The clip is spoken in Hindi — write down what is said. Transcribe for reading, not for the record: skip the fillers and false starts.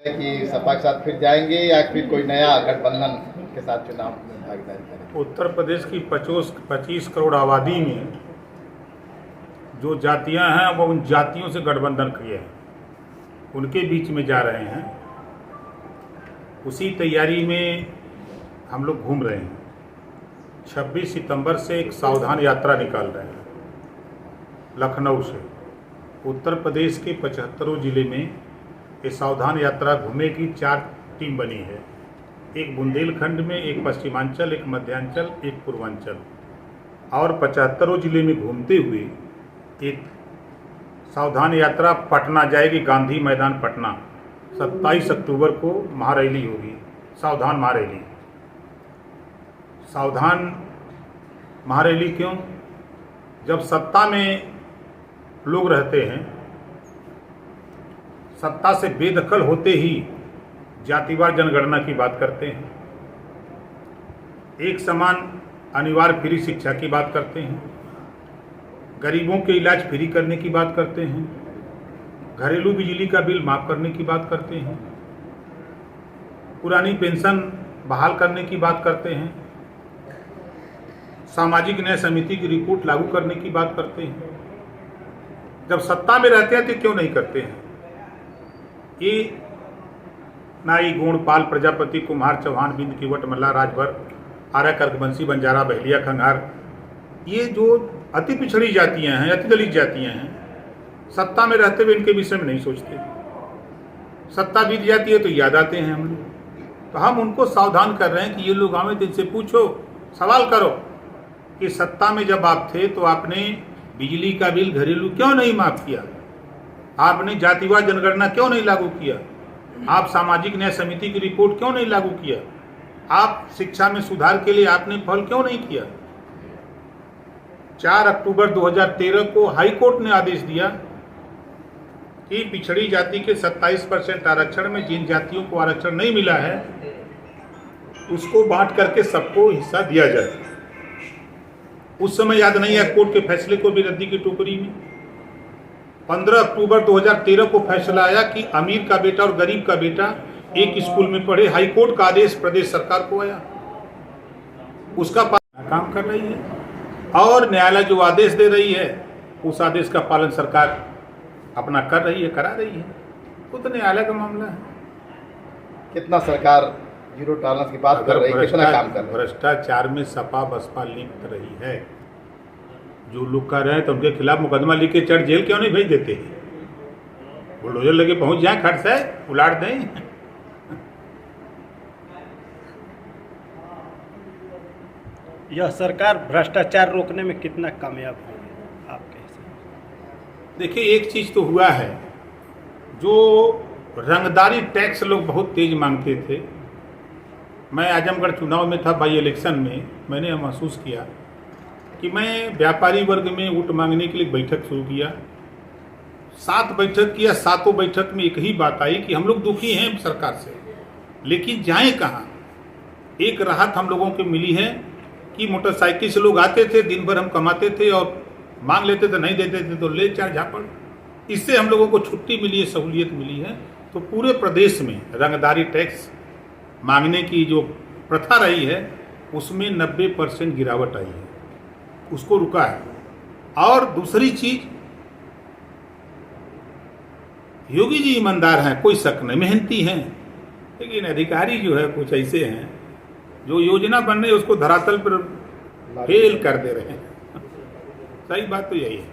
कि सपा के साथ फिर जाएंगे या फिर कोई नया गठबंधन के साथ चुनाव में भागीदारी करेंगे? उत्तर प्रदेश की 25 करोड़ आबादी में जो जातियां हैं वो उन जातियों से गठबंधन किए हैं, उनके बीच में जा रहे हैं। उसी तैयारी में हम लोग घूम रहे हैं। 26 सितंबर से एक सावधान यात्रा निकाल रहे हैं लखनऊ से। उत्तर प्रदेश के 75 जिले में ये सावधान यात्रा घूमेगी। 4 टीम बनी है, एक बुंदेलखंड में, एक पश्चिमांचल, एक मध्यांचल, एक पूर्वांचल। और 75 जिले में घूमते हुए एक सावधान यात्रा पटना जाएगी, गांधी मैदान पटना। 27 अक्टूबर को महारैली होगी, सावधान महारैली। सावधान महारैली क्यों? जब सत्ता में लोग रहते हैं, सत्ता से बेदखल होते ही जातिवार जनगणना की बात करते हैं, एक समान अनिवार्य फ्री शिक्षा की बात करते हैं, गरीबों के इलाज फ्री करने की बात करते हैं, घरेलू बिजली का बिल माफ करने की बात करते हैं, पुरानी पेंशन बहाल करने की बात करते हैं, सामाजिक न्याय समिति की रिपोर्ट लागू करने की बात करते हैं। जब सत्ता में रहते हैं तो क्यों नहीं करते हैं? ये नाई, गोंडपाल, प्रजापति, कुम्हार, चौहान, बिंद, किवट, मल्ला, राजभर, आर्य, कर्कवंशी, बंजारा, बहलिया, खंगार, ये जो अति पिछड़ी जातियां हैं, अति दलित जातियां हैं, सत्ता में रहते हुए इनके विषय में नहीं सोचते। सत्ता बीत जाती है तो याद आते हैं हम लोग। तो हम उनको सावधान कर रहे हैं कि ये लोग आवे तो इनसे पूछो, सवाल करो कि सत्ता में जब आप थे तो आपने बिजली का बिल, घरेलू क्यों नहीं माफ किया? आपने जातिवार जनगणना क्यों नहीं लागू किया? आप सामाजिक न्याय समिति की रिपोर्ट क्यों नहीं लागू किया? आप शिक्षा में सुधार के लिए आपने पहल क्यों नहीं किया? 4 अक्टूबर 2013 को हाई कोर्ट ने आदेश दिया कि पिछड़ी जाति के 27% आरक्षण में जिन जातियों को आरक्षण नहीं मिला है उसको बांट करके सबको हिस्सा दिया जाए। उस समय याद नहीं है कोर्ट के फैसले को भी रद्दी की टोकरी में। 15 अक्टूबर 2013 को फैसला आया कि अमीर का बेटा और गरीब का बेटा एक स्कूल में पढ़े। हाई कोर्ट का आदेश प्रदेश सरकार को आया, उसका काम कर रही है और न्यायालय जो आदेश दे रही है उस आदेश का पालन सरकार अपना कर रही है, करा रही है। वो तो न्यायालय का मामला है। कितना सरकार जीरो टॉलरेंस की बात कर रही है, कितना काम कर रही है? भ्रष्टाचार में सपा बसपा लिप्त रही है। जो लोग कर रहे हैं तो उनके खिलाफ मुकदमा लिख के चढ़ जेल क्यों नहीं भेज देते? बुलडोजर लेके पहुंच जाए, खट से उलाट दें। यह सरकार भ्रष्टाचार रोकने में कितना कामयाब होगी आपके हिसाब से? देखिए, एक चीज तो हुआ है, जो रंगदारी टैक्स लोग बहुत तेज मांगते थे। मैं आजमगढ़ चुनाव में था, बाई इलेक्शन में मैंने महसूस किया कि मैं व्यापारी वर्ग में वोट मांगने के लिए बैठक शुरू किया। 7 बैठक किया, 7 बैठक में एक ही बात आई कि हम लोग दुखी हैं सरकार से, लेकिन जाएं कहाँ? एक राहत हम लोगों को मिली है कि मोटरसाइकिल से लोग आते थे, दिन भर हम कमाते थे और मांग लेते थे, नहीं देते थे तो ले चार झापड़। इससे हम लोगों को छुट्टी मिली है, सहूलियत मिली है। तो पूरे प्रदेश में रंगदारी टैक्स मांगने की जो प्रथा रही है उसमें 90% गिरावट आई है, उसको रुका है। और दूसरी चीज, योगी जी ईमानदार हैं, कोई शक नहीं, मेहनती हैं, लेकिन अधिकारी जो है कुछ ऐसे हैं जो योजना बन रही है उसको धरातल पर फेल कर दे रहे हैं। सही बात तो यही है।